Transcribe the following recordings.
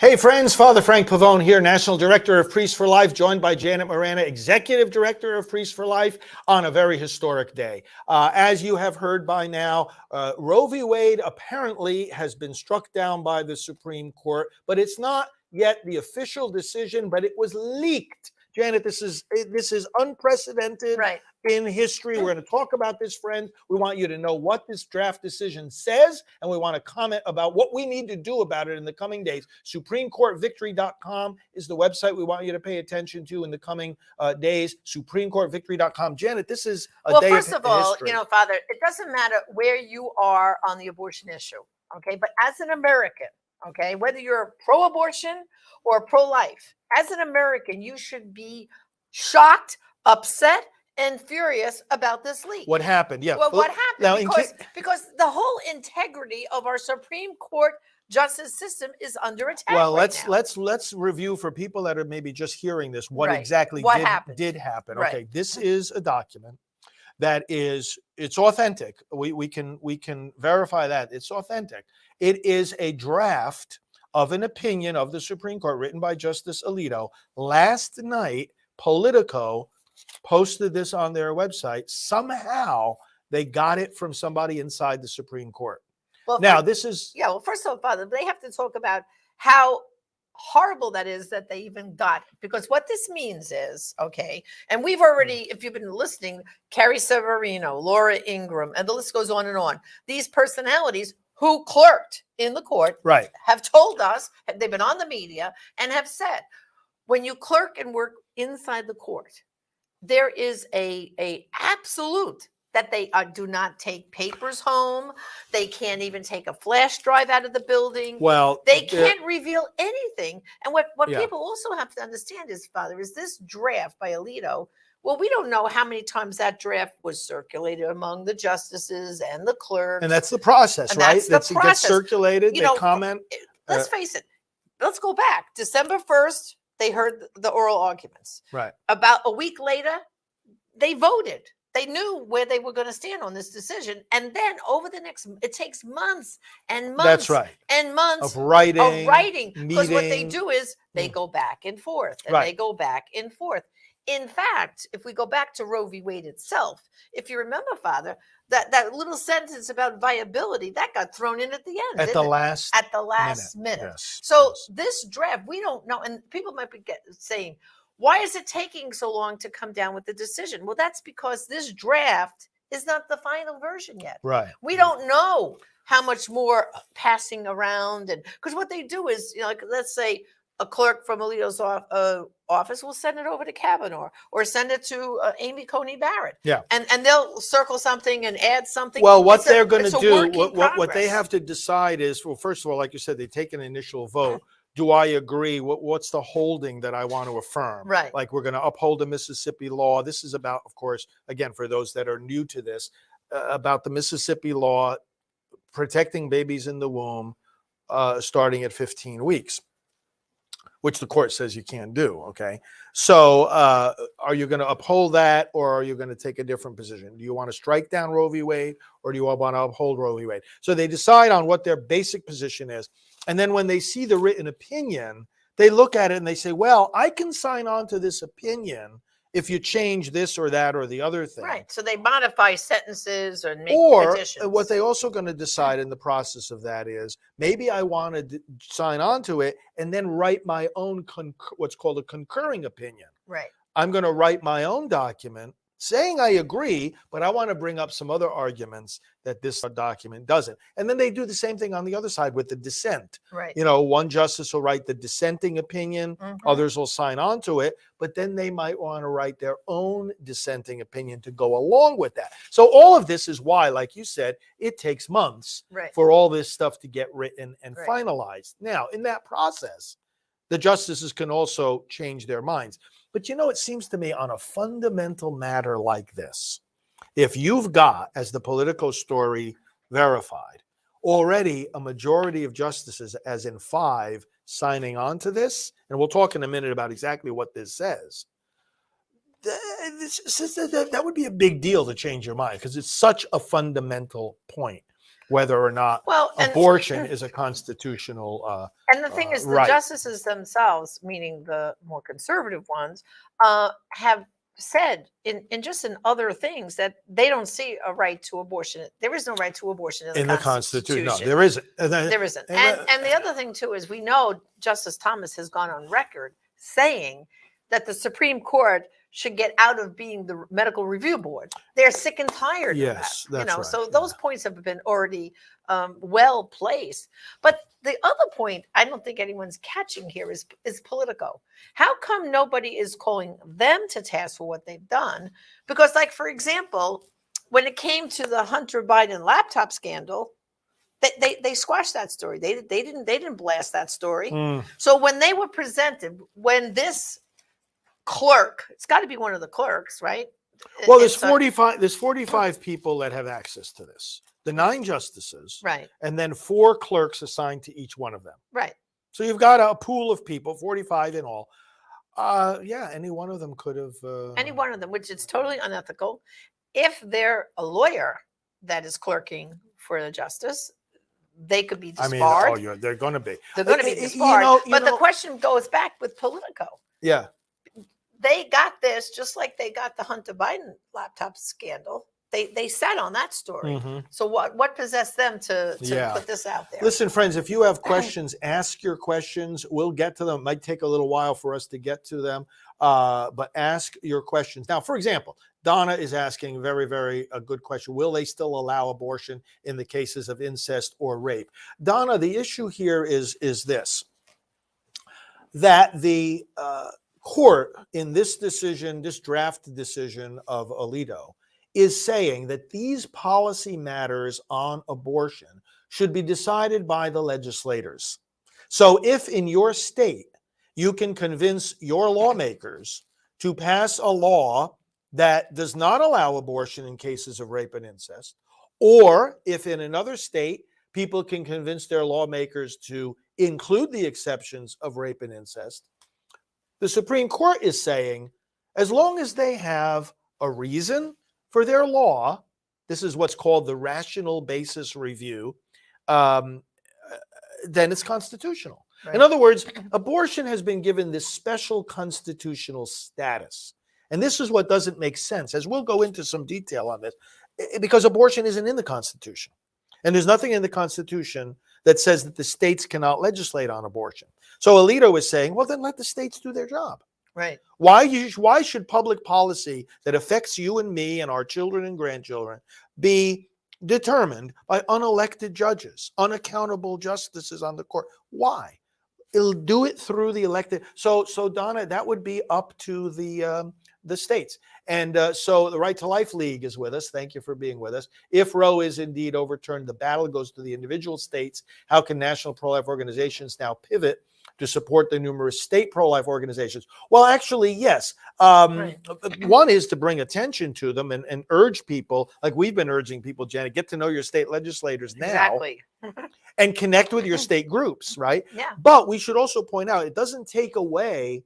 Hey friends, Father Frank Pavone here, National Director of Priests for Life, joined by Janet Morana, Executive Director of Priests for Life, on a very historic day. As you have heard by now, Roe v. Wade apparently has been struck down by the Supreme Court, but it's not yet the official decision, but it was leaked. Janet, this is unprecedented. Right. In history. We're going to talk about this, friends. We want you to know what this draft decision says, and we want to comment about what we need to do about it in the coming days. SupremeCourtVictory.com is the website we want you to pay attention to in the coming days. SupremeCourtVictory.com. Janet, this is a day first of of all, history. Father, it doesn't matter where you are on the abortion issue, okay? But as an American, okay, whether you're pro-abortion or pro-life, as an American, you should be shocked, upset, and furious about this leak. What happened? Yeah. Well, what happened? Now, because the whole integrity of our Supreme Court justice system is under attack. Well, right now. let's review for people that are maybe just hearing this what Right. exactly What did happen. Right. Okay, this is a document that it's authentic. We can verify that it's authentic. It is a draft of an opinion of the Supreme Court written by Justice Alito. Last night, Politico posted this on their website. Somehow they got it from somebody inside the Supreme Court. Well, now this is well, first of all, Father, they have to talk about how horrible that is that they even got it. Because what this means is, okay, and we've already, if you've been listening, Carrie Severino, Laura Ingraham, and the list goes on and on. These personalities who clerked in the court right have told us, they've been on the media and have said, when you clerk and work inside the court, there is a absolute that they do not take papers home. They can't even take a flash drive out of the building. Well, they can't reveal anything. And what Yeah. people also have to understand is, Father, is this draft by Alito. Well, we don't know how many times that draft was circulated among the justices and the clerks. and that's the process, And right? that's the It gets process. circulated. You They know, comment. Let's face it. Let's go back. December 1st, they heard the oral arguments. Right. About a week later, they voted. They knew where they were going to stand on this decision. And then over the next, it takes months and months. That's right. And months Of writing. Because what they meeting. do is they go back and forth and Right. they go back and forth. In fact, if we go back to Roe v. Wade itself, if you remember, Father, that little sentence about viability, that got thrown in at the end. At the last minute. Yes. So Yes. this draft, we don't know. And people might be saying, why is it taking so long to come down with the decision? Well, that's because this draft is not the final version yet. Right. We don't know how much more passing around. And because what they do is, like, let's say a clerk from Alito's office will send it over to Kavanaugh or send it to Amy Coney Barrett. Yeah. And they'll circle something and add something. Well, what they're going to do, what they progress. have to decide is, well, first of all, like you said, they take an initial vote. Do I agree? What's the holding that I want to affirm? Right. Like we're going to uphold the Mississippi law. This is about, of course, again, for those that are new to this, about the Mississippi law protecting babies in the womb starting at 15 weeks, which the court says you can't do. Okay. So are you going to uphold that, or are you going to take a different position? Do you want to strike down Roe v. Wade, or do you want to uphold Roe v. Wade? So they decide on what their basic position is. And then when they see the written opinion, they look at it and they say, well, I can sign on to this opinion if you change this or that or the other thing. Right. So they modify sentences or make Or additions. what they also going to decide in the process of that is, maybe I want to sign on to it and then write my own what's called a concurring opinion. Right. I'm going to write my own document saying I agree, but I want to bring up some other arguments that this document doesn't. And then they do the same thing on the other side with the dissent. Right. You know, one justice will write the dissenting opinion, others will sign on to it, but then they might want to write their own dissenting opinion to go along with that. So all of this is why, like you said, it takes months for all this stuff to get written and finalized. Now, in that process, the justices can also change their minds. But you know, it seems to me on a fundamental matter like this, if you've got, as the Politico story verified, already a majority of justices, as in 5, signing on to this, and we'll talk in a minute about exactly what this says, that would be a big deal to change your mind, because it's such a fundamental point. whether or not Well, abortion is a constitutional and the thing is, the right. justices themselves, meaning the more conservative ones, have said in just in other things that they don't see a right to abortion. There is no right to abortion in the Constitution. Constitution. No, there isn't. There isn't. And the other thing too is we know Justice Thomas has gone on record saying that the Supreme Court should get out of being the medical review board. They're sick and tired of that. That's right. So those points have been already well placed. But the other point I don't think anyone's catching here is Politico. How come nobody is calling them to task for what they've done? Because, like, for example, when it came to the Hunter Biden laptop scandal, they squashed that story. They didn't blast that story. So when they were presented, when this clerk, it's got to be one of the clerks, right? Well, there's 45 people that have access to this. The 9 justices, right, and then 4 clerks assigned to each one of them. Right. So you've got a pool of people, 45 in all. Yeah, any one of them could have. Any one of them, which is totally unethical. If they're a lawyer that is clerking for the justice, they could be disbarred. They're going to be. They're going to be disbarred. But the question goes back with Politico. Yeah. They got this just like they got the Hunter Biden laptop scandal. They sat on that story. So what possessed them to put this out there? Listen, friends, if you have questions, ask your questions. We'll get to them. It might take a little while for us to get to them, but ask your questions. Now, for example, Donna is asking a good question. Will they still allow abortion in the cases of incest or rape? Donna, the issue here is this, that the court in this decision, this draft decision of Alito, is saying that these policy matters on abortion should be decided by the legislators. So if in your state you can convince your lawmakers to pass a law that does not allow abortion in cases of rape and incest, or if in another state people can convince their lawmakers to include the exceptions of rape and incest, the Supreme Court is saying, as long as they have a reason for their law, this is what's called the rational basis review, then it's constitutional. Right. In other words, abortion has been given this special constitutional status. And this is what doesn't make sense, as we'll go into some detail on this, because abortion isn't in the Constitution. And there's nothing in the Constitution that says that the states cannot legislate on abortion. So Alito is saying, well, then let the states do their job. Right. Why should public policy that affects you and me and our children and grandchildren be determined by unelected judges, unaccountable justices on the court? Why? It'll do it through the elected. So Donna, that would be up to the states. And so the Right to Life League is with us. Thank you for being with us. If Roe is indeed overturned, the battle goes to the individual states. How can national pro-life organizations now pivot to support the numerous state pro-life organizations? Well, actually, yes. One is to bring attention to them and urge people, like we've been urging people, Janet, get to know your state legislators now. Exactly. And connect with your state groups, right? Yeah. But we should also point out, it doesn't take away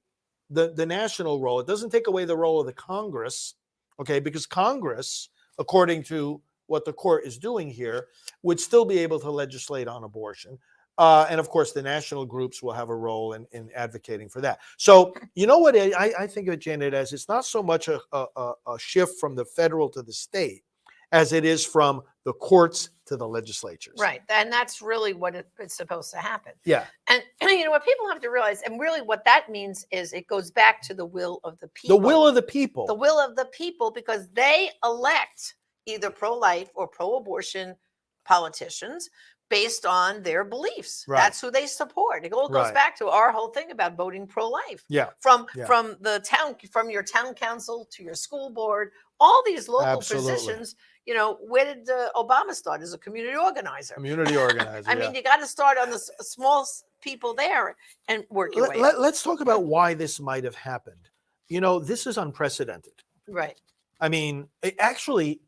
the national role. It doesn't take away the role of the Congress, okay? Because Congress, according to what the court is doing here, would still be able to legislate on abortion. And of course, the national groups will have a role in advocating for that. So, you know what I think of it, Janet, as it's not so much a shift from the federal to the state as it is from the courts to the legislatures. Right. And that's really what it's supposed to happen. Yeah. And you know what people have to realize, and really what that means is it goes back to the will of the people. The will of the people. The will of the people, because they elect either pro-life or pro-abortion politicians based on their beliefs. Right. That's who they support. It all goes back to our whole thing about voting pro-life. Yeah. From the town, from your town council to your school board, all these local positions. You know, where did Obama start? As a community organizer. Community organizer. I mean, you got to start on the small people there and work your way. Let's talk about why this might have happened. You know, this is unprecedented. Right. I mean, actually,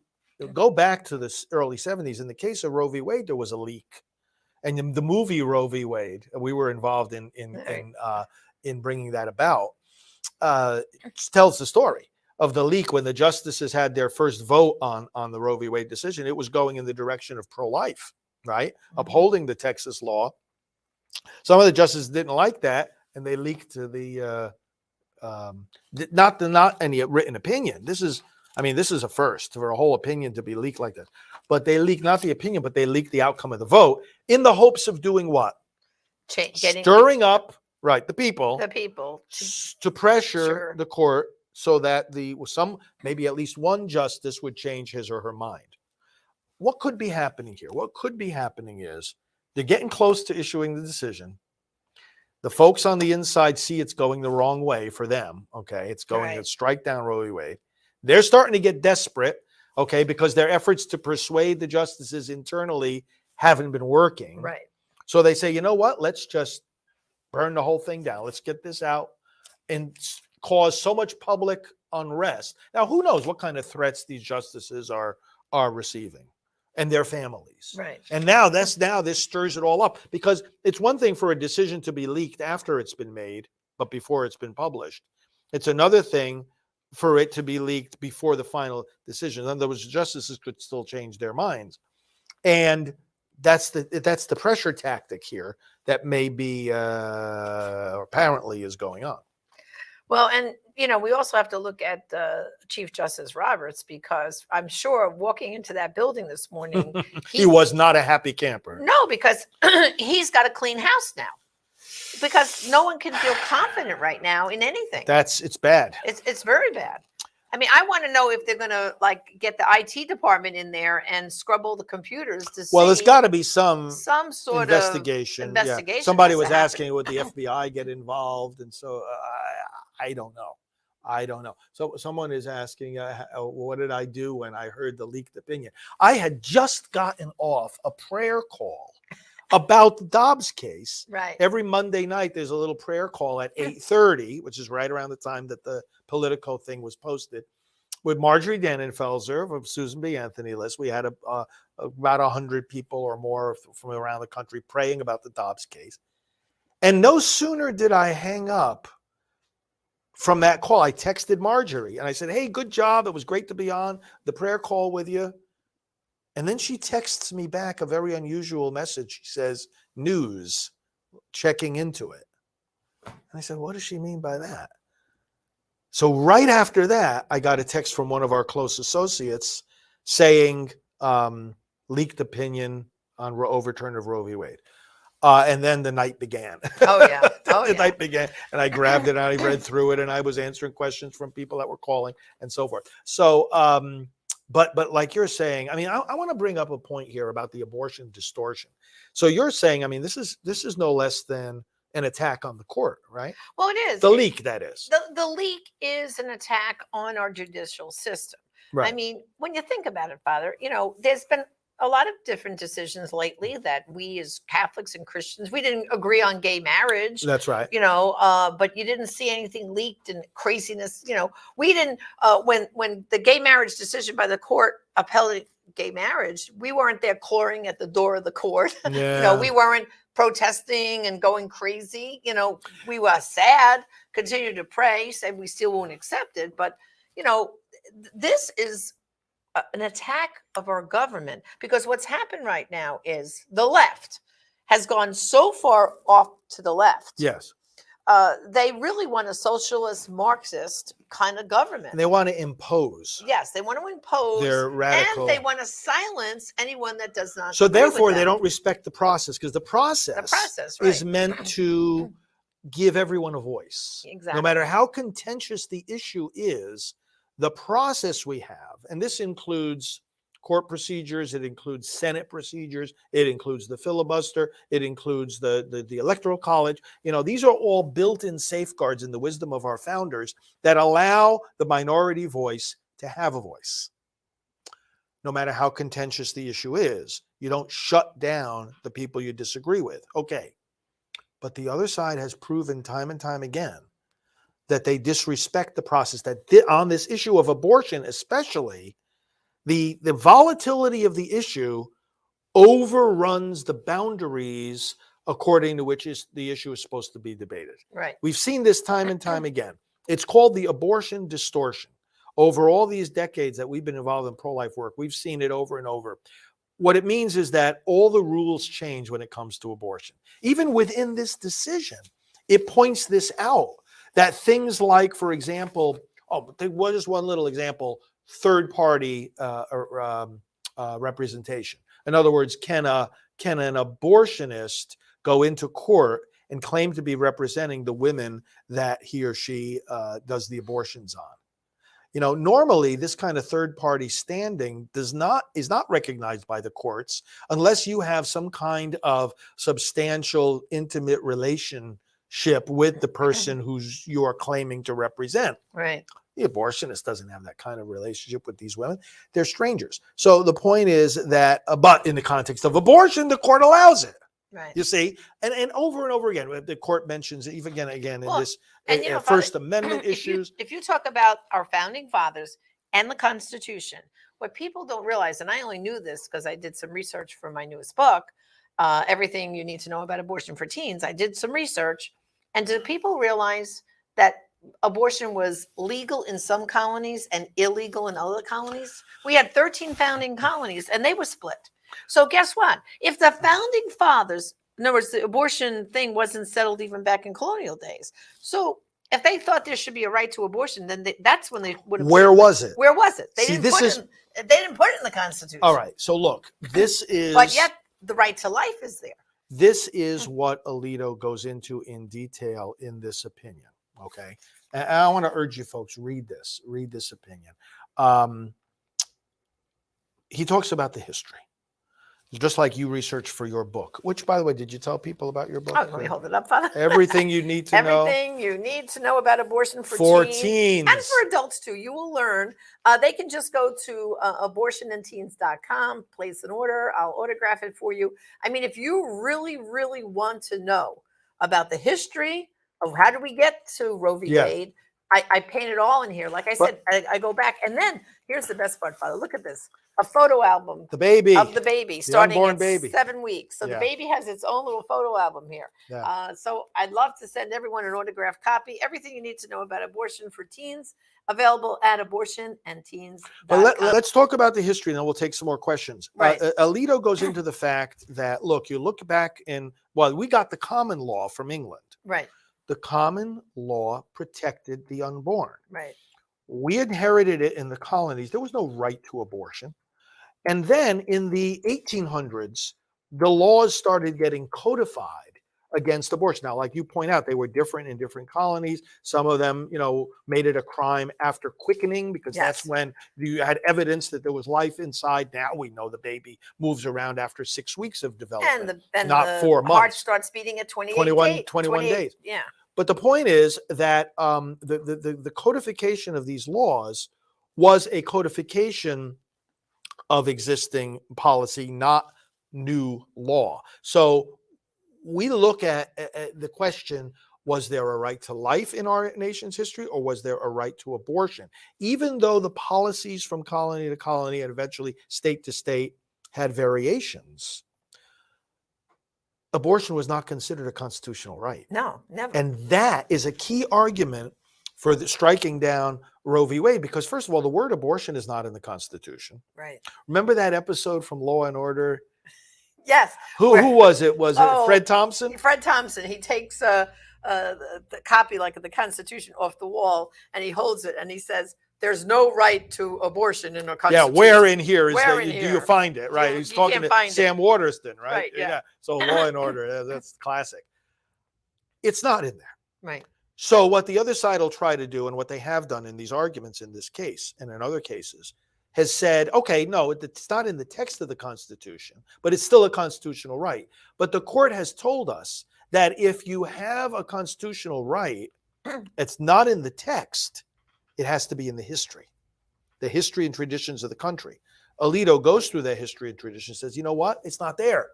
go back to the early 70s. In the case of Roe v. Wade, there was a leak. And in the movie Roe v. Wade, we were involved in bringing that about, tells the story of the leak when the justices had their first vote on the Roe v. Wade decision. It was going in the direction of pro-life. right? Upholding the Texas law. Some of the justices didn't like that, and they leaked to the not any written opinion. This is a first for a whole opinion to be leaked like this. But they leaked not the opinion, but they leaked the outcome of the vote in the hopes of doing what? Stirring up, right, the people to pressure the court so that maybe at least one justice would change his or her mind. What could be happening here? What could be happening is they're getting close to issuing the decision. The folks on the inside see it's going the wrong way for them. Okay, it's going to strike down Roe v. Wade. They're starting to get desperate. Okay, because their efforts to persuade the justices internally haven't been working. Right. So they say, you know what? Let's just burn the whole thing down. Let's get this out and cause so much public unrest. Now, who knows what kind of threats these justices are receiving and their families. Right. And now this stirs it all up, because it's one thing for a decision to be leaked after it's been made, but before it's been published. It's another thing for it to be leaked before the final decision. In other words, justices could still change their minds. And that's the pressure tactic here that may be apparently is going on. Well, and we also have to look at Chief Justice Roberts, because I'm sure walking into that building this morning, he was not a happy camper. No, because he's got a clean house now. Because no one can feel confident right now in anything. It's bad. It's very bad. I mean, I want to know if they're going to get the IT department in there and scrub all the computers to see. Well, there's got to be some sort investigation. of Yeah. Somebody was asking, would the FBI get involved? And so I don't know. So someone is asking, what did I do when I heard the leaked opinion? I had just gotten off a prayer call about the Dobbs case. Right. Every Monday night, there's a little prayer call at 8:30, which is right around the time that the Politico thing was posted, with Marjorie Dannenfelser of Susan B. Anthony list. We had about 100 people or more from around the country praying about the Dobbs case. And no sooner did I hang up from that call, I texted Marjorie and I said, hey, good job. It was great to be on the prayer call with you. And then she texts me back a very unusual message. She says, news, checking into it. And I said, what does she mean by that? So right after that, I got a text from one of our close associates saying, leaked opinion on overturn of Roe v. Wade. And then the night began. Oh, yeah. The night began. And I grabbed it and I read through it and I was answering questions from people that were calling and so forth. So, But like you're saying, I want to bring up a point here about the abortion distortion. So you're saying, this is no less than an attack on the court, right? Well, it is. The leak, that is. The leak is an attack on our judicial system. Right. I mean, when you think about it, Father, there's been a lot of different decisions lately that we as Catholics and Christians, we didn't agree on gay marriage. That's right. But you didn't see anything leaked and craziness. We didn't, when the gay marriage decision by the court upheld gay marriage, we weren't there clawing at the door of the court. Yeah. We weren't protesting and going crazy. We were sad, continued to pray, said we still won't accept it. But, this is an attack of our government, because what's happened right now is the left has gone so far off to the left. Yes. They really want a socialist, Marxist kind of government. And they want to impose. Yes, they want to impose. Their radical. And they want to silence anyone that does not. So therefore, they don't respect the process, because the process right. is meant to give everyone a voice. Exactly. No matter how contentious the issue is, the process we have, and this includes court procedures, it includes Senate procedures, it includes the filibuster, it includes the Electoral College. These are all built-in safeguards in the wisdom of our founders that allow the minority voice to have a voice. No matter how contentious the issue is, you don't shut down the people you disagree with. Okay. But the other side has proven time and time again that they disrespect the process, that on this issue of abortion especially, the volatility of the issue overruns the boundaries according to which the issue is supposed to be debated. Right. We've seen this time and time again. It's called the abortion distortion. Over all these decades that we've been involved in pro-life work, we've seen it over and over. what it means is that all the rules change when it comes to abortion. Even within this decision, it points this out, that things like, for example, there was one little example, third party representation. In other words, can an abortionist go into court and claim to be representing the women that he or she does the abortions on? Normally this kind of third party standing is not recognized by the courts unless you have some kind of substantial, intimate relationship with the person who's you are claiming to represent. Right. The abortionist doesn't have that kind of relationship with these women. They're strangers. So the point is that, but in the context of abortion, the court allows it. Right. You see, and over again, the court mentions it even again in this And First Amendment issues. If you talk about our founding fathers and the Constitution, what people don't realize, and I only knew this because I did some research for my newest book, Everything You Need to Know About Abortion for Teens. I did some research, and do people realize that abortion was legal in some colonies and illegal in other colonies? We had 13 founding colonies, and they were split. So guess what? If the founding fathers, in other words, the abortion thing wasn't settled even back in colonial days. So if they thought there should be a right to abortion, then that's when they would have. Where was it? Where was it? They See, didn't put it in the Constitution. All right. So look, this is. But yet the right to life is there. This is what Alito goes into in detail in this opinion. Okay. And I want to urge you folks, read this opinion. He talks about the history. Just like you researched for your book, which, by the way, did you tell people about your book? Oh, let me hold it up, Father. Everything you need to know. Everything you need to know about abortion for teens. And for adults, too. You will learn. They can just go to abortionandteens.com, place an order. I'll autograph it for you. I mean, if you really, really want to know about the history of how do we get to Roe v. Wade, I paint it all in here. Like I said, I go back. And then here's the best part, Father. Look at this. A photo album of the baby starting at 7 weeks. So the baby has its own little photo album here. Yeah. So I'd love to send everyone an autographed copy. Everything you need to know about abortion for teens, available at abortionandteens.com. But let's talk about the history, and then we'll take some more questions. Right. Alito goes into the fact that, look, you look back we got the common law from England. Right. The common law protected the unborn. Right. We inherited it in the colonies. There was no right to abortion. And then in the 1800s, the laws started getting codified against abortion. Now, like you point out, they were different in different colonies. Some of them, made it a crime after quickening because that's when you had evidence that there was life inside. Now we know the baby moves around after 6 weeks of development, and not the 4 months. Heart starts beating at 21 days. Yeah. But the point is that the codification of these laws was a codification of existing policy, not new law. So we look at the question, was there a right to life in our nation's history, or was there a right to abortion? Even though the policies from colony to colony and eventually state to state had variations, abortion was not considered a constitutional right. No, never. And that is a key argument for striking down Roe v. Wade, because first of all, the word abortion is not in the Constitution. Right. Remember that episode from Law and Order? Yes. Who was it? Was it Fred Thompson? Fred Thompson. He takes the copy like of the Constitution off the wall and he holds it and he says, "There's no right to abortion in our Constitution." Yeah, where in here is where that? Do you find it? Right. He's talking to Sam Waterston, right? Right. Yeah. So Law and Order, that's classic. It's not in there. Right. So what the other side will try to do, and what they have done in these arguments in this case and in other cases, has said, okay, no, it's not in the text of the Constitution, but it's still a constitutional right. But the court has told us that if you have a constitutional right, it's not in the text, it has to be in the history and traditions of the country. Alito goes through that history and tradition, says, you know what? It's not there.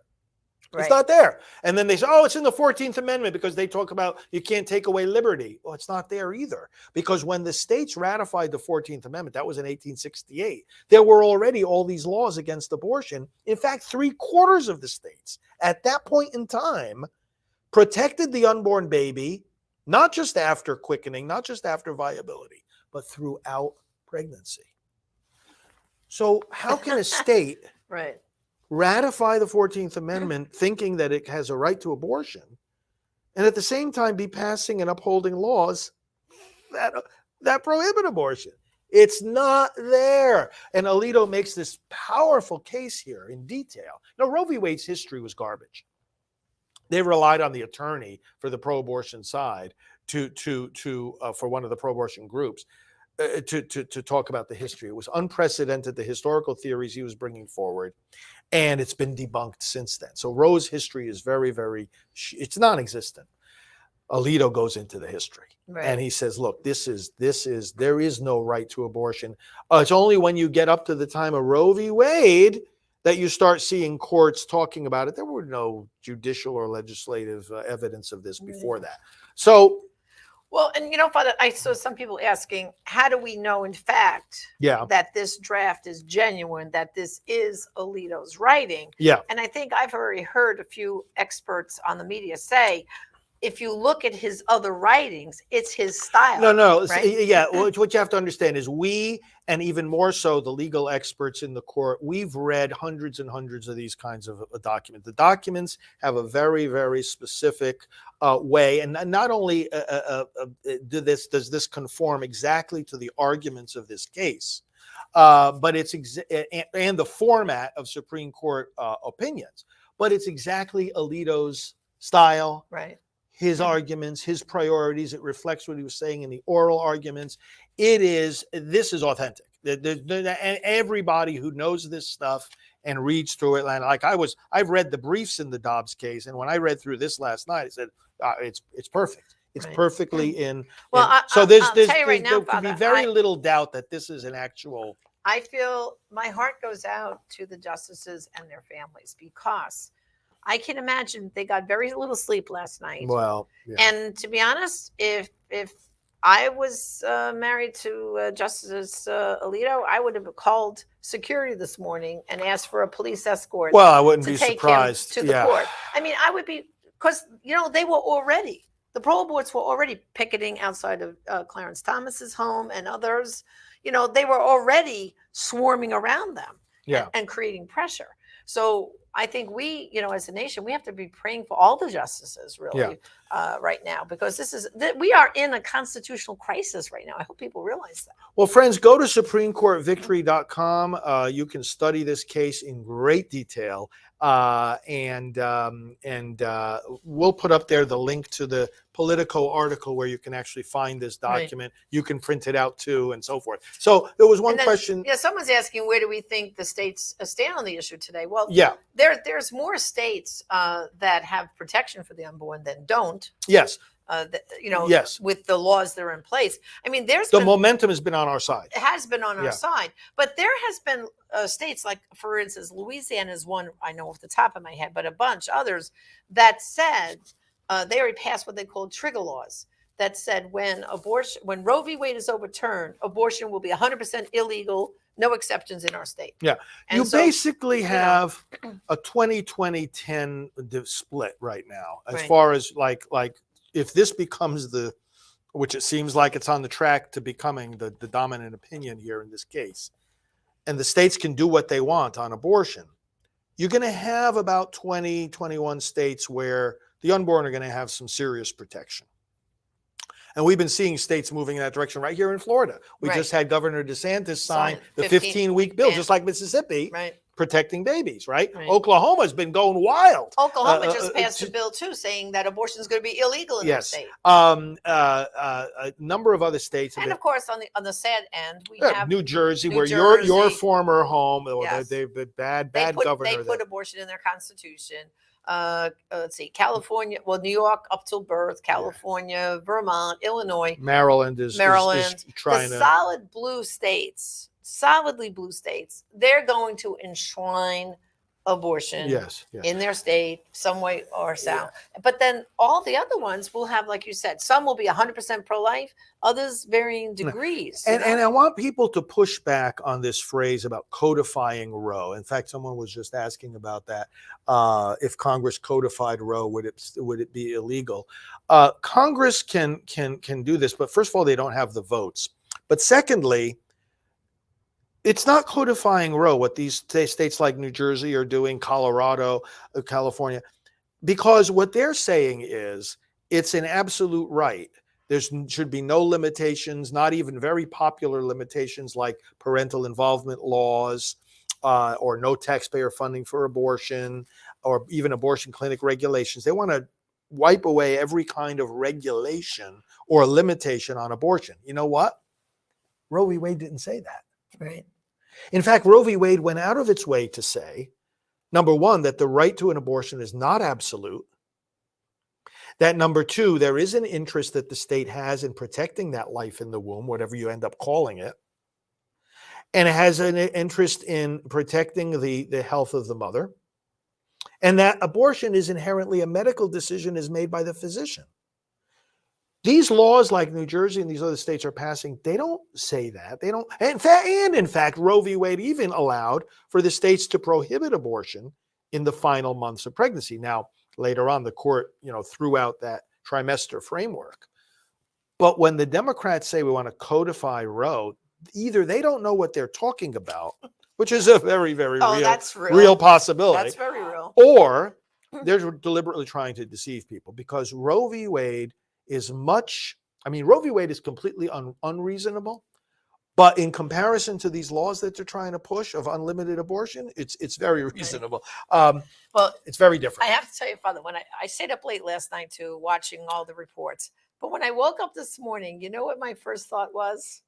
Right. It's not there. And then they say, it's in the 14th Amendment because they talk about you can't take away liberty. Well, it's not there either. Because when the states ratified the 14th Amendment, that was in 1868, there were already all these laws against abortion. In fact, 3/4 of the states at that point in time protected the unborn baby, not just after quickening, not just after viability, but throughout pregnancy. So how can a state right. ratify the 14th Amendment thinking that it has a right to abortion, and at the same time be passing and upholding laws that prohibit abortion. It's not there. And Alito makes this powerful case here in detail. Now, Roe v. Wade's history was garbage. They relied on the attorney for the pro-abortion side for one of the pro-abortion groups to talk about the history. It was unprecedented, the historical theories he was bringing forward, and it's been debunked since then. So Roe's history is very, it's non-existent. Alito goes into the history, and he says, look, there is no right to abortion. It's only when you get up to the time of Roe v. Wade that you start seeing courts talking about it. There were no judicial or legislative evidence of this before that. So, well, and Father, I saw some people asking, how do we know, in fact, that this draft is genuine, that this is Alito's writing? Yeah. And I think I've already heard a few experts on the media say, if you look at his other writings, it's his style. No. Right? Yeah. What you have to understand is we, and even more so the legal experts in the court, we've read hundreds and hundreds of these kinds of documents. The documents have a very, very specific way. And not only does this conform exactly to the arguments of this case, but it's and the format of Supreme Court opinions, but it's exactly Alito's style. Right. His arguments, his priorities. It reflects what he was saying in the oral arguments. This is authentic. And everybody who knows this stuff and reads through it, and I've read the briefs in the Dobbs case, and when I read through this last night, I said, it's perfect. It's perfectly in. Well, so I'll tell you right now, there can be very little doubt that this is an actual. I feel my heart goes out to the justices and their families, because I can imagine they got very little sleep last night. Well, yeah. And to be honest, if I was married to Justice Alito, I would have called security this morning and asked for a police escort. Well, I wouldn't to be take surprised. him to the court. I mean, I would be, because the pro-aborts were already picketing outside of Clarence Thomas's home and others. They were already swarming around them and creating pressure. So I think we, as a nation, we have to be praying for all the justices really right now, because we are in a constitutional crisis right now. I hope people realize that. Well, friends, go to SupremeCourtVictory.com. You can study this case in great detail. And we'll put up there the link to the Politico article where you can actually find this document. Right. You can print it out too, and so forth. So there was one question. Yeah, someone's asking, where do we think the states stand on the issue today? Well, there's more states that have protection for the unborn than don't. Yes. Yes. With the laws that are in place. I mean, momentum has been on our side. It has been on our side, but there has been states like, for instance, Louisiana is one I know off the top of my head, but a bunch others that said they already passed what they call trigger laws that said when Roe v. Wade is overturned, abortion will be 100% illegal, no exceptions in our state. Yeah, and you basically have a 20-20-10 split right now, as far as like. If this becomes which it seems like it's on the track to becoming the dominant opinion here in this case, and the states can do what they want on abortion, you're going to have about 20, 21 states where the unborn are going to have some serious protection. And we've been seeing states moving in that direction right here in Florida. We just had Governor DeSantis sign the 15-week bill, just like Mississippi. Protecting babies, right? Oklahoma's been going wild. Oklahoma just passed a bill too, saying that abortion is going to be illegal in their state. A number of other states, and of course, on the sad end, we have New Jersey, where your former home. They've been bad governor. They put abortion in their constitution. Let's see, California, New York up till birth, California, Vermont, Illinois, Maryland is trying the solidly blue states, they're going to enshrine abortion in their state, some way or sound. But then all the other ones will have, like you said, some will be 100% pro-life, others varying degrees. And I want people to push back on this phrase about codifying Roe. In fact, someone was just asking about that. If Congress codified Roe, would it be illegal? Congress can do this, but first of all, they don't have the votes. But secondly, It's not codifying Roe, what these states like New Jersey are doing, Colorado, California, because what they're saying is it's an absolute right. There should be no limitations, not even very popular limitations like parental involvement laws, or no taxpayer funding for abortion, or even abortion clinic regulations. They want to wipe away every kind of regulation or limitation on abortion. You know what? Roe v. Wade didn't say that. Right. In fact, Roe v. Wade went out of its way to say, number one, that the right to an abortion is not absolute. That number two, there is an interest that the state has in protecting that life in the womb, whatever you end up calling it. And it has an interest in protecting the health of the mother. And that abortion is inherently a medical decision is made by the physician. These laws like New Jersey and these other states are passing, they don't say that. They don't. In fact, Roe v. Wade even allowed for the states to prohibit abortion in the final months of pregnancy. Now, later on, the court, threw out that trimester framework. But when the Democrats say we want to codify Roe, either they don't know what they're talking about, which is a very, very real possibility. That's very real. Or they're deliberately trying to deceive people, because Roe v. Wade is Roe v. Wade is completely unreasonable. But in comparison to these laws that they're trying to push of unlimited abortion, it's very reasonable. Well, it's very different. I have to tell you, Father, when I stayed up late last night too, watching all the reports. But when I woke up this morning, you know what my first thought was?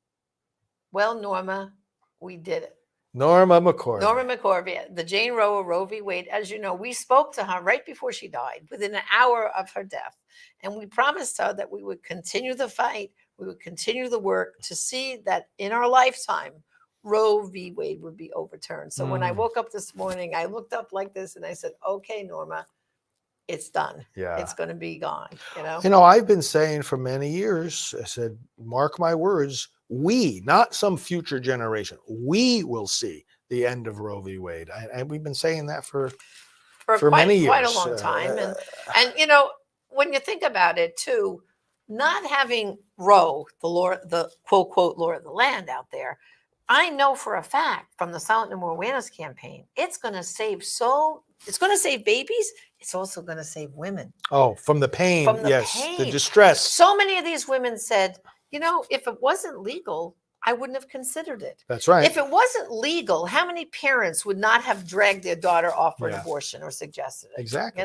Well, Norma, we did it. Norma McCorvey, the Jane Roe v. Wade. As you know, we spoke to her right before she died, within an hour of her death. And we promised her that we would continue the fight. We would continue the work to see that in our lifetime, Roe v. Wade would be overturned. So when I woke up this morning, I looked up like this and I said, okay, Norma, it's done. Yeah. It's going to be gone. I've been saying for many years, I said, mark my words, we, not some future generation, we will see the end of Roe v. Wade. And we've been saying that for many years. Quite a long time. And when you think about it too, not having Roe, the quote, quote, law of the land out there, I know for a fact from the Silent No More Awareness campaign, it's going to save babies. It's also going to save women. Oh, from the pain. The distress. So many of these women said, if it wasn't legal, I wouldn't have considered it. That's right. If it wasn't legal, how many parents would not have dragged their daughter off for an abortion or suggested it? Exactly.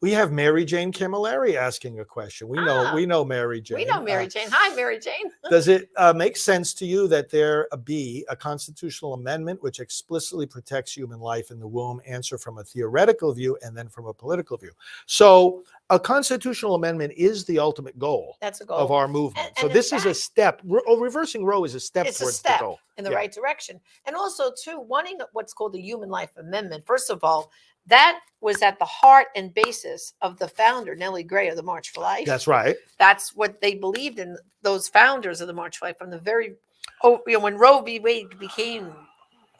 We have Mary Jane Camilleri asking a question. We know Mary Jane. We know Mary Jane. Hi, Mary Jane. Does it make sense to you that there be a constitutional amendment which explicitly protects human life in the womb? Answer from a theoretical view and then from a political view. So a constitutional amendment is the ultimate goal. That's a goal of our movement. So this is a step. Reversing Roe is a step towards the goal. In the right direction. And also, too, wanting what's called the Human Life Amendment. First of all, that was at the heart and basis of the founder, Nellie Gray, of the March for Life. That's right. That's what they believed in, those founders of the March for Life from the very, when Roe v. Wade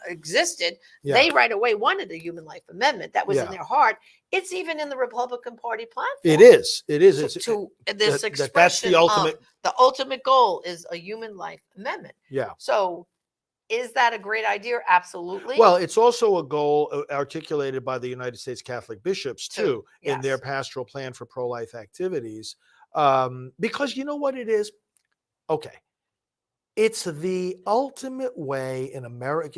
existed, they right away wanted a Human Life Amendment. That was in their heart. It's even in the Republican Party platform. It is. It's this expression that's the ultimate. The ultimate goal is a Human Life Amendment. Yeah. So is that a great idea? Absolutely. Well, it's also a goal articulated by the United States Catholic bishops, too, in their pastoral plan for pro-life activities. Because you know what it is? Okay. It's the ultimate way in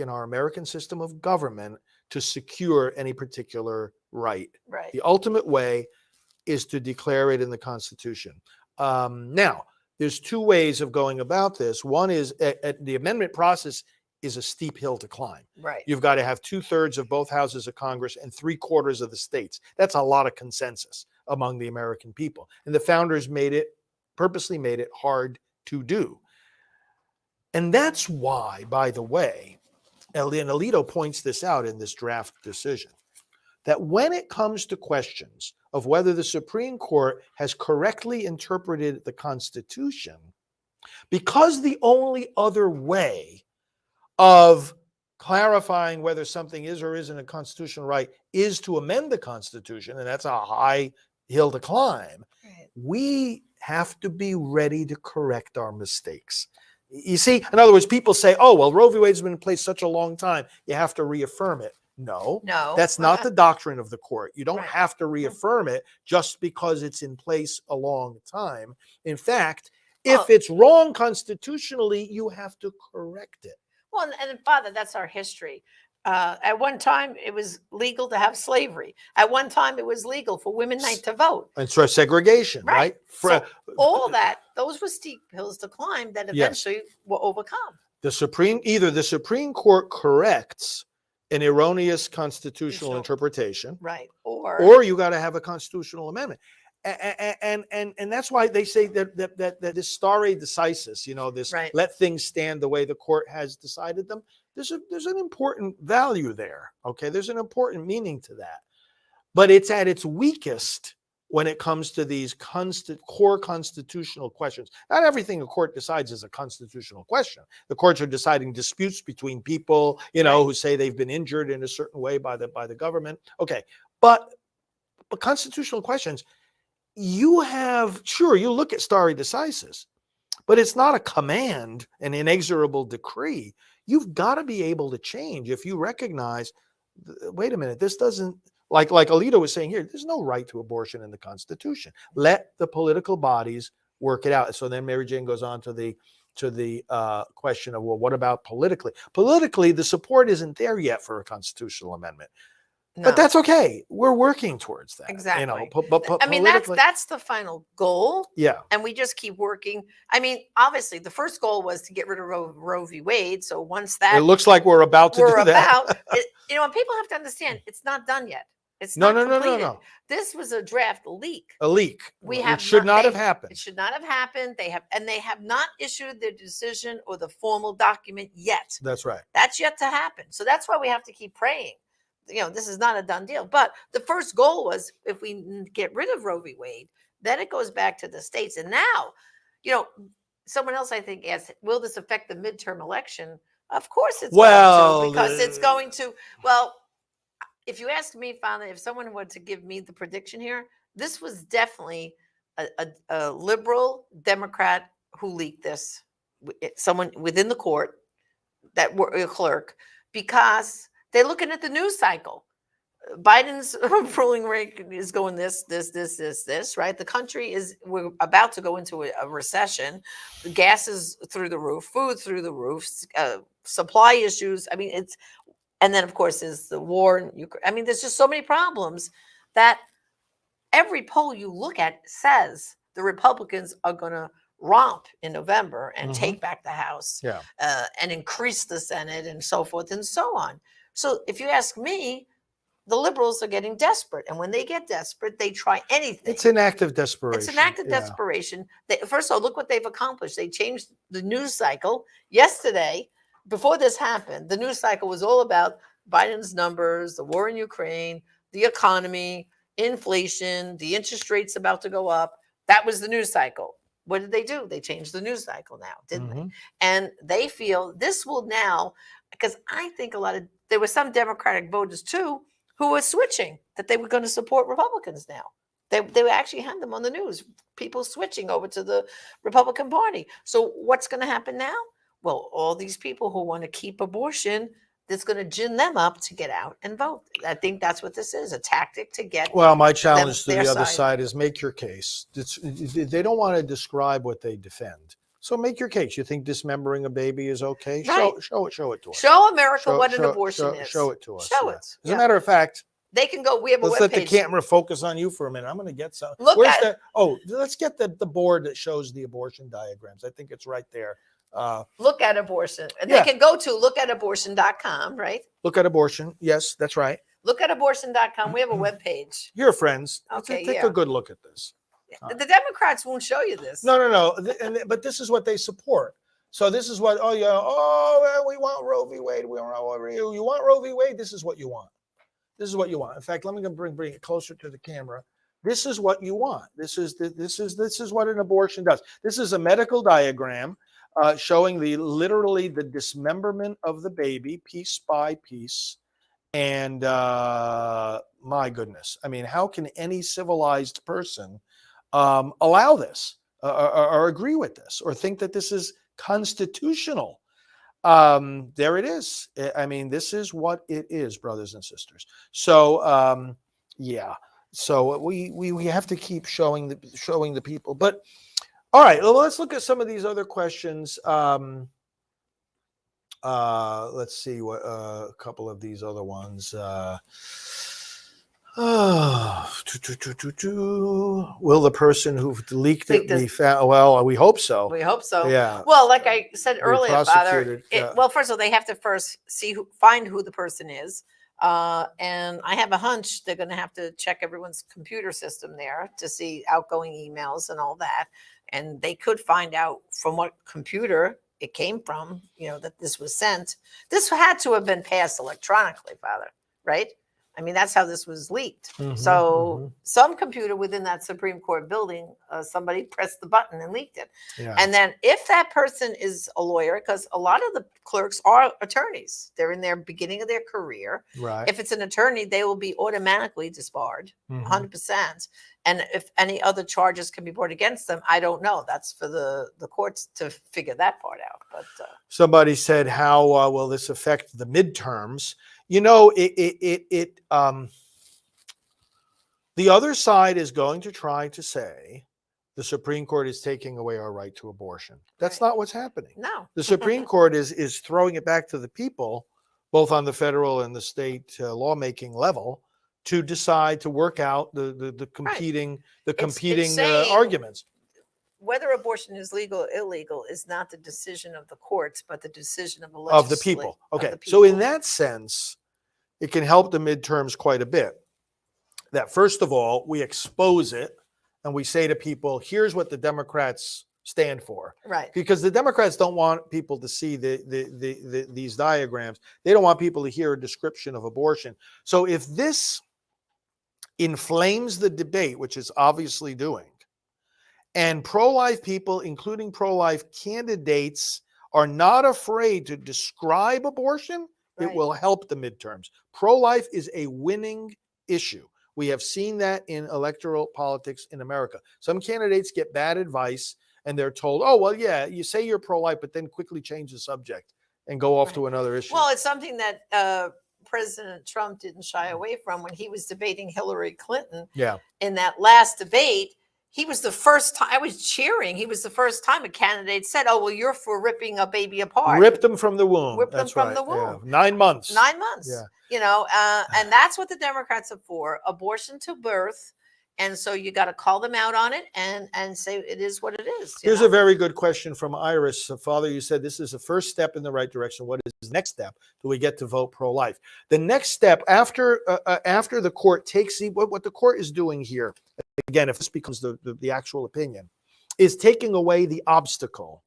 our American system of government to secure any particular right. Right. The ultimate way is to declare it in the Constitution. Now, there's two ways of going about this. One is the amendment process is a steep hill to climb. Right. You've got to have 2/3 of both houses of Congress and 3/4 of the states. That's a lot of consensus among the American people. And the founders purposely made it hard to do. And that's why, by the way, and Alito points this out in this draft decision, that when it comes to questions of whether the Supreme Court has correctly interpreted the Constitution, because the only other way of clarifying whether something is or isn't a constitutional right is to amend the Constitution, and that's a high hill to climb, we have to be ready to correct our mistakes. You see, in other words, people say, oh, well, Roe v. Wade's been in place such a long time, you have to reaffirm it. No, that's not the doctrine of the court. You don't have to reaffirm it just because it's in place a long time. In fact, if it's wrong constitutionally, you have to correct it. Well, and Father, that's our history. At one time, it was legal to have slavery. At one time, it was legal for women not to vote. And so segregation, right? So all that, those were steep hills to climb that eventually were overcome. Either the Supreme Court corrects an erroneous constitutional interpretation, right, or you got to have a constitutional amendment. And that's why they say that this stare decisis, this let things stand the way the court has decided them. There's an important value there. Okay, there's an important meaning to that, but it's at its weakest when it comes to these core constitutional questions. Not everything a court decides is a constitutional question. The courts are deciding disputes between people, who say they've been injured in a certain way by the government. Okay, but constitutional questions. You look at stare decisis, but it's not a command, an inexorable decree. You've got to be able to change if you recognize, wait a minute, this doesn't, like Alito was saying here, there's no right to abortion in the Constitution. Let the political bodies work it out. So then Mary Jane goes on to the question of, well, what about politically? Politically, the support isn't there yet for a constitutional amendment. No. But that's okay. We're working towards that. Exactly. I mean, that's the final goal. Yeah. And we just keep working. I mean, obviously, the first goal was to get rid of Roe v. Wade. So once that, it looks like we're about to do that. And people have to understand, it's not done yet. It's not completed. No. This was a draft leak. A leak. It should not have happened. It should not have happened. They have not issued their decision or the formal document yet. That's right. That's yet to happen. So that's why we have to keep praying. This is not a done deal. But the first goal was, if we get rid of Roe v. Wade, then it goes back to the states. And now, someone else I think asked, will this affect the midterm election? Of course it's going to, because it's going to. Well, if you ask me, Father, if someone were to give me the prediction here, this was definitely a liberal Democrat who leaked this, someone within the court, that were a clerk, because they're looking at the news cycle. Biden's ruling rate is going this, right? The country we're about to go into a recession. The gas is through the roof, food through the roof, supply issues. I mean, and then of course is the war in Ukraine. I mean, there's just so many problems that every poll you look at says the Republicans are going to romp in November and take back the House, and increase the Senate and so forth and so on. So if you ask me, the liberals are getting desperate. And when they get desperate, they try anything. It's an act of desperation. It's an act of desperation. First of all, look what they've accomplished. They changed the news cycle. Yesterday, before this happened, the news cycle was all about Biden's numbers, the war in Ukraine, the economy, inflation, the interest rates about to go up. That was the news cycle. What did they do? They changed the news cycle now, didn't they? And they feel this will now, because I think there were some Democratic voters too who were switching, that they were going to support Republicans now. They actually had them on the news, people switching over to the Republican Party. So what's going to happen now? Well, all these people who want to keep abortion, that's going to gin them up to get out and vote. I think that's what this is, a tactic to get. Well, my challenge to the other side is make your case. They don't want to describe what they defend. So make your case. You think dismembering a baby is okay? Right. Show it to us. Show America what an abortion is. Show it to us. Show it. As a matter of fact, they can go. We have a webpage. Let's let the camera focus on you for a minute. I'm going to get some. Let's get the board that shows the abortion diagrams. I think it's right there. Look at abortion. And they can go to lookatabortion.com, right? Look at abortion. Yes, that's right. Lookatabortion.com. We have a webpage. Here, friends. Okay, take a good look at this. The Democrats won't show you this. No. But this is what they support. So this is what, we want Roe v. Wade. We want Roe v. Wade. You want Roe v. Wade? This is what you want. This is what you want. In fact, let me bring it closer to the camera. This is what you want. This is what an abortion does. This is a medical diagram showing literally the dismemberment of the baby piece by piece. And my goodness, I mean, how can any civilized person allow this or agree with this or think that this is constitutional. There it is. I mean, this is what it is, brothers and sisters. So, yeah. So we have to keep showing the people. But all right, well, let's look at some of these other questions. Let's see what a couple of these other ones. Will the person who leaked it be found? Well, we hope so. We hope so. Yeah. Well, like I said earlier, Father, yeah. well, first of all, they have to first find who the person is. And I have a hunch they're going to have to check everyone's computer system there to see outgoing emails and all that. And they could find out from what computer it came from, that this was sent. This had to have been passed electronically, Father, right? I mean, that's how this was leaked. Some computer within that Supreme Court building, somebody pressed the button and leaked it. Yeah. And then if that person is a lawyer, because a lot of the clerks are attorneys, they're in their beginning of their career. Right. If it's an attorney, they will be automatically disbarred, 100%. And if any other charges can be brought against them, I don't know. That's for the courts to figure that part out. But somebody said, how will this affect the midterms? The other side is going to try to say the Supreme Court is taking away our right to abortion. That's not what's happening. No. The Supreme Court is throwing it back to the people, both on the federal and the state lawmaking level, to decide to work out the competing arguments. Whether abortion is legal or illegal is not the decision of the courts, but the decision of the people. Okay, so in that sense, it can help the midterms quite a bit. That first of all, we expose it and we say to people, here's what the Democrats stand for. Right. Because the Democrats don't want people to see these diagrams. They don't want people to hear a description of abortion. So if this inflames the debate, which it's obviously doing, and pro-life people, including pro-life candidates, are not afraid to describe abortion, it will help the midterms. Pro-life is a winning issue. We have seen that in electoral politics in America. Some candidates get bad advice and they're told, oh, well, yeah, you say you're pro-life, but then quickly change the subject and go off to another issue. Well, it's something that President Trump didn't shy away from when he was debating Hillary Clinton. Yeah. In that last debate, he was the first time, I was cheering. He was the first time a candidate said, oh, well, you're for ripping a baby apart. Rip them from the womb. Rip them from the womb. Yeah. 9 months. 9 months. Yeah. And that's what the Democrats are for, abortion to birth. And so you got to call them out on it and say it is what it is. Here's a very good question from Iris. Father, you said this is the first step in the right direction. What is the next step? Do we get to vote pro-life? The next step after the court takes what the court is doing here, again, if this becomes the actual opinion, is taking away the obstacle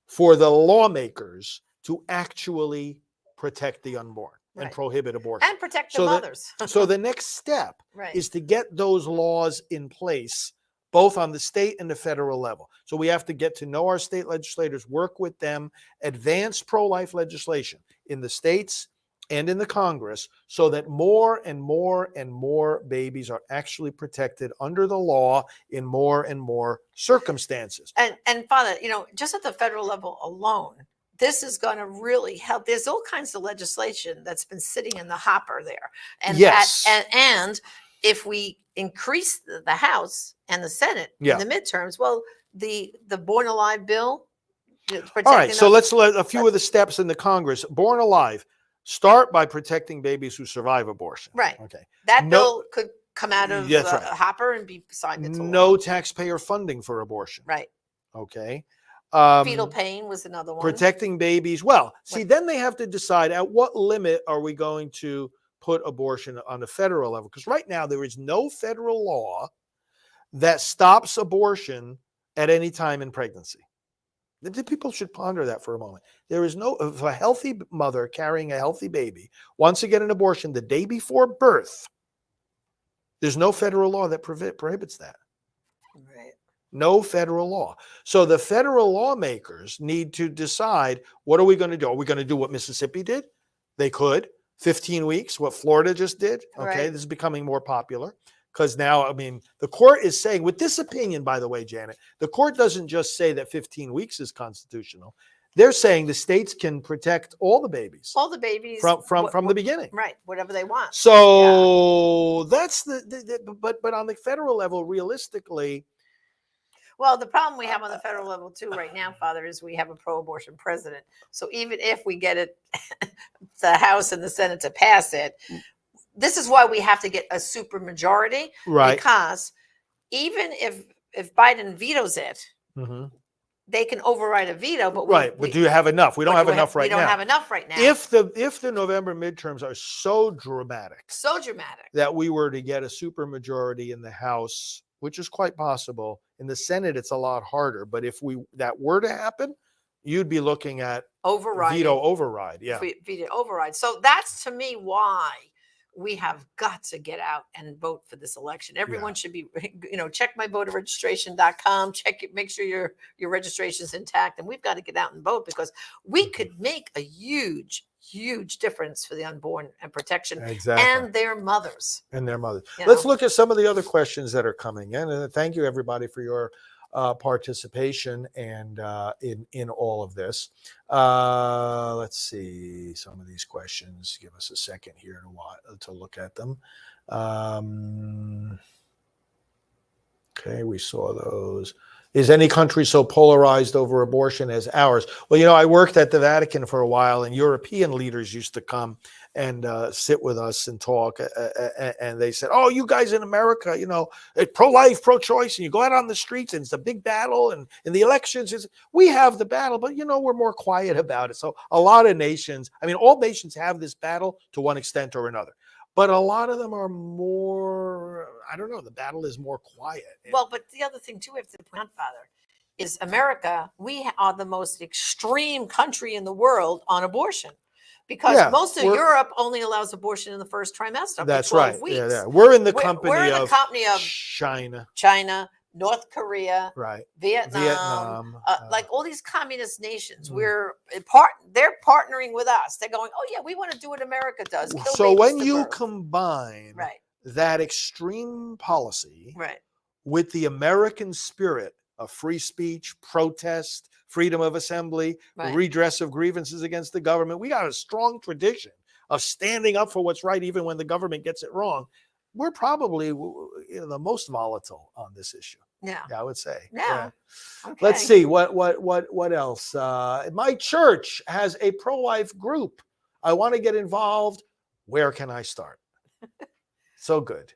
for the lawmakers to actually protect the unborn. And prohibit abortion. And protect the mothers. So the next step is to get those laws in place, both on the state and the federal level. So we have to get to know our state legislators, work with them, advance pro-life legislation in the states and in the Congress so that more and more and more babies are actually protected under the law in more and more circumstances. And Father, just at the federal level alone, this is going to really help. There's all kinds of legislation that's been sitting in the hopper there. And and if we increase the House and the Senate in the midterms, well, the Born Alive bill. All right, so let's let a few of the steps in the Congress. Born Alive, start by protecting babies who survive abortion. Right. Okay. That bill could come out of the hopper and be signed into law. No taxpayer funding for abortion. Right. Okay. Fetal pain was another one. Protecting babies. Well, see, then they have to decide at what limit are we going to put abortion on the federal level? Because right now there is no federal law that stops abortion at any time in pregnancy. The people should ponder that for a moment. There is no, if a healthy mother carrying a healthy baby wants to get an abortion the day before birth, there's no federal law that prohibits that. Right. No federal law. So the federal lawmakers need to decide, what are we going to do? Are we going to do what Mississippi did? They could. 15 weeks, what Florida just did. Okay, this is becoming more popular. Because now, I mean, the court is saying, with this opinion, by the way, Janet, the court doesn't just say that 15 weeks is constitutional. They're saying the states can protect all the babies All the babies from the beginning. Right, whatever they want. So that's but on the federal level, realistically. Well, the problem we have on the federal level too right now, Father, is we have a pro-abortion president. So even if we get it, the House and the Senate to pass it, this is why we have to get a super majority. Right. Because even if Biden vetoes it, they can override a veto. But but do you have enough? We don't have enough right now. We don't have enough right now. If the November midterms are so dramatic that we were to get a super majority in the House, which is quite possible, in the Senate it's a lot harder. But if that were to happen, you'd be looking at veto override. Yeah, veto override. So that's to me why we have got to get out and vote for this election. Everyone should be, check myvoterregistration.com, make sure your registration is intact. And we've got to get out and vote, because we could make a huge difference for the unborn and protection and their mothers. Let's look at some of the other questions that are coming in. And thank you, everybody, for your participation and in all of this. Let's see some of these questions. Give us a second here to look at them. Okay, we saw those. Is any country so polarized over abortion as ours? Well, I worked at the Vatican for a while, and European leaders used to come and sit with us and talk. And they said, oh, you guys in America, pro-life, pro-choice, and you go out on the streets and it's a big battle. And in the elections, we have the battle, but, we're more quiet about it. So a lot of nations, all nations have this battle to one extent or another. But a lot of them are more, I don't know, the battle is more quiet. Well, but the other thing, too, we have to point out, Father, is America, we are the most extreme country in the world on abortion. Because most of Europe only allows abortion in the first trimester. That's for 12 right. Weeks. Yeah. We're in the company of China, North Korea, Vietnam, like all these communist nations. They're partnering with us. They're going, oh yeah, we want to do what America does. So when you combine that extreme policy with the American spirit of free speech, protest, freedom of assembly, redress of grievances against the government, we got a strong tradition of standing up for what's right, even when the government gets it wrong. We're probably the most volatile on this issue. Yeah, I would say. Yeah. Okay. Let's see what else. My church has a pro-life group. I want to get involved. Where can I start? So good.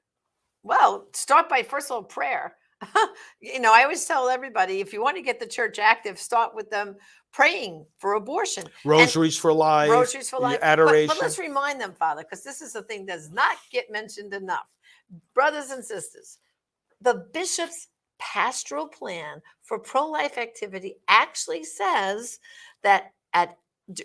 Well, start by, first of all, prayer. I always tell everybody, if you want to get the church active, start with them praying for abortion. Rosaries for life. Rosaries for life. Adoration. But let's remind them, Father, because this is the thing that does not get mentioned enough. Brothers and sisters, the bishop's pastoral plan for pro-life activity actually says that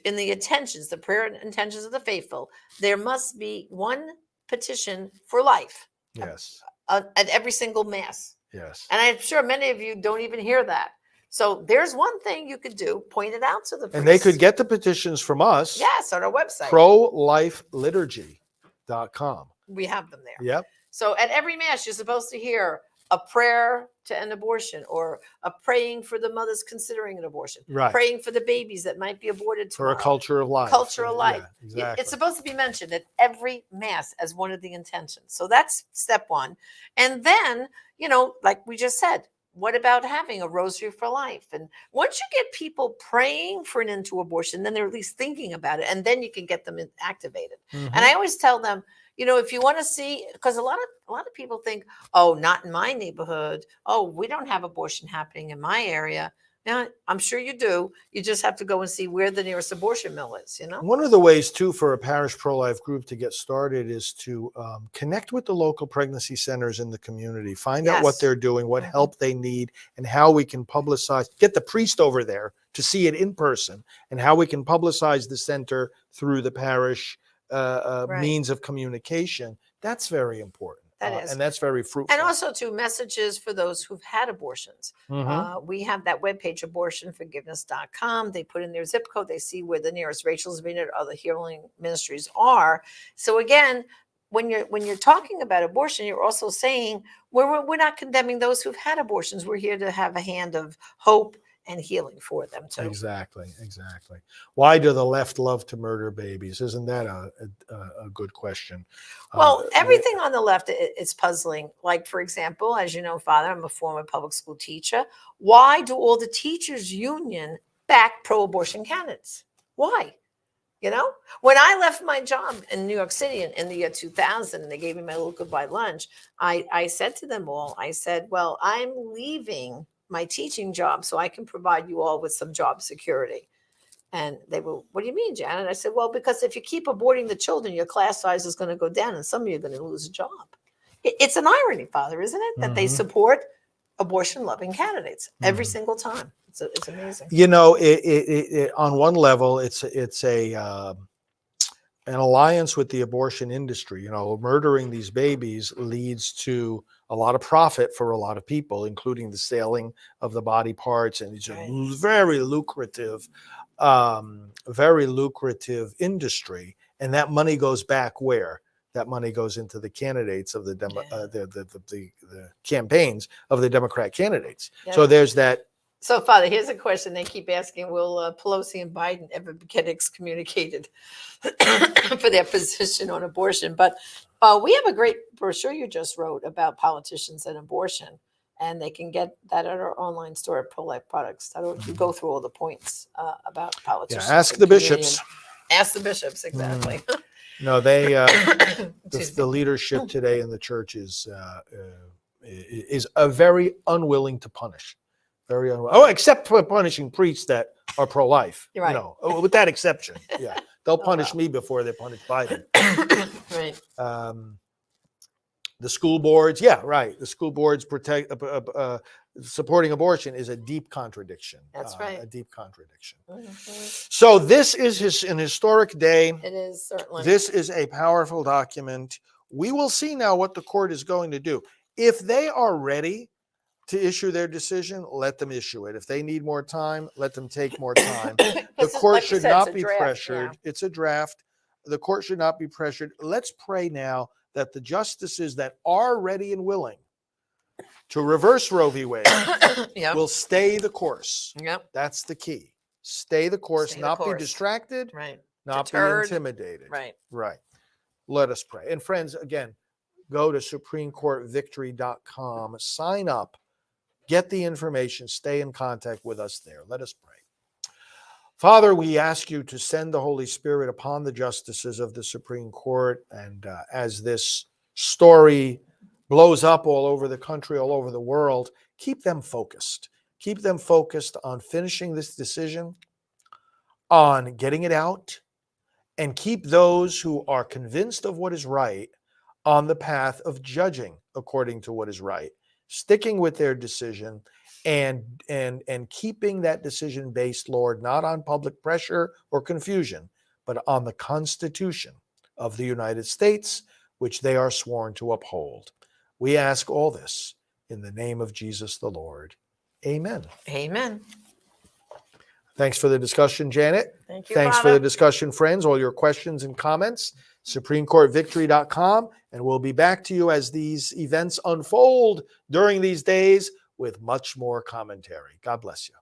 in the intentions, the prayer and intentions of the faithful, there must be one petition for life. Yes. At every single mass. Yes. And I'm sure many of you don't even hear that. So there's one thing you could do, point it out to the priest. And they could get the petitions from us. Yes, on our website. prolifeliturgy.com. We have them there. Yep. So at every mass, you're supposed to hear a prayer to end abortion, or a praying for the mothers considering an abortion. Right. Praying for the babies that might be aborted tomorrow. For a culture of life. Culture of life. Yeah, exactly. It's supposed to be mentioned at every mass as one of the intentions. So that's step one. And then, like we just said, what about having a rosary for life? And once you get people praying for an end to abortion, then they're at least thinking about it, and then you can get them activated. And I always tell them, if you want to see, because a lot of people think, oh, not in my neighborhood. Oh, we don't have abortion happening in my area. Now, I'm sure you do. You just have to go and see where the nearest abortion mill is, One of the ways, too, for a parish pro-life group to get started is to connect with the local pregnancy centers in the community, find out what they're doing, what help they need, and how we can publicize, get the priest over there to see it in person, and how we can publicize the center through the parish means of communication. That's very important. That is. And that's very fruitful. And also, too, messages for those who've had abortions. We have that webpage, abortionforgiveness.com. They put in their zip code. They see where the nearest Rachel's Vineyard or other healing ministries are. So again, when you're talking about abortion, you're also saying we're not condemning those who've had abortions. We're here to have a hand of hope and healing for them too. Exactly. Why do the left love to murder babies? Isn't that a good question? Well, everything on the left is puzzling. Like, for example, as you know, Father, I'm a former public school teacher. Why do all the teachers union back pro-abortion candidates? Why? You know, when I left my job in New York City in the year 2000, and they gave me my little goodbye lunch, I said to them all, I said, well, I'm leaving my teaching job so I can provide you all with some job security. And they were, what do you mean, Janet? I said, well, because if you keep aborting the children, your class size is going to go down and some of you are going to lose a job. It's an irony, Father, isn't it? That they support abortion-loving candidates every single time. It's amazing. You know, on one level, it's an alliance with the abortion industry. You know, murdering these babies leads to a lot of profit for a lot of people, including the selling of the body parts, and it's a very lucrative industry. And that money goes back where? That money goes into the candidates of the campaigns of the Democrat candidates. Yeah. So there's that. So, Father, here's a question they keep asking: will Pelosi and Biden ever get excommunicated for their position on abortion? But we have a great brochure you just wrote about politicians and abortion, and they can get that at our online store at Prolife Products. You go through all the points about politicians. Yeah, ask the bishops. Ask the bishops, exactly. No, they the leadership today in the church is very unwilling to punish. Very unwilling. Oh, except for punishing priests that are pro-life. Right. You know, with that exception. Yeah, they'll punish me before they punish Biden. Right. The school boards, the school boards supporting abortion is a deep contradiction. That's right. A deep contradiction. So this is an historic day. It is, certainly. This is a powerful document. We will see now what the court is going to do. If they are ready to issue their decision, let them issue it. If they need more time, let them take more time. The court should not be pressured. Yeah. It's a draft. The court should not be pressured. Let's pray now that the justices that are ready and willing to reverse Roe v. Wade will stay the course. Yep. That's the key. Stay the course, not be distracted, not deterred. Be intimidated. Right. Let us pray. And friends, again, go to SupremeCourtVictory.com, sign up, get the information, stay in contact with us there. Let us pray. Father, we ask you to send the Holy Spirit upon the justices of the Supreme Court. And as this story blows up all over the country, all over the world, keep them focused. Keep them focused on finishing this decision, on getting it out, and keep those who are convinced of what is right on the path of judging according to what is right, sticking with their decision, and keeping that decision based, Lord, not on public pressure or confusion, but on the Constitution of the United States, which they are sworn to uphold. We ask all this in the name of Jesus the Lord. Amen. Amen. Thanks for the discussion, Janet. Thank you, Thanks Father. for the discussion, friends. All your questions and comments, SupremeCourtVictory.com, and we'll be back to you as these events unfold during these days with much more commentary. God bless you.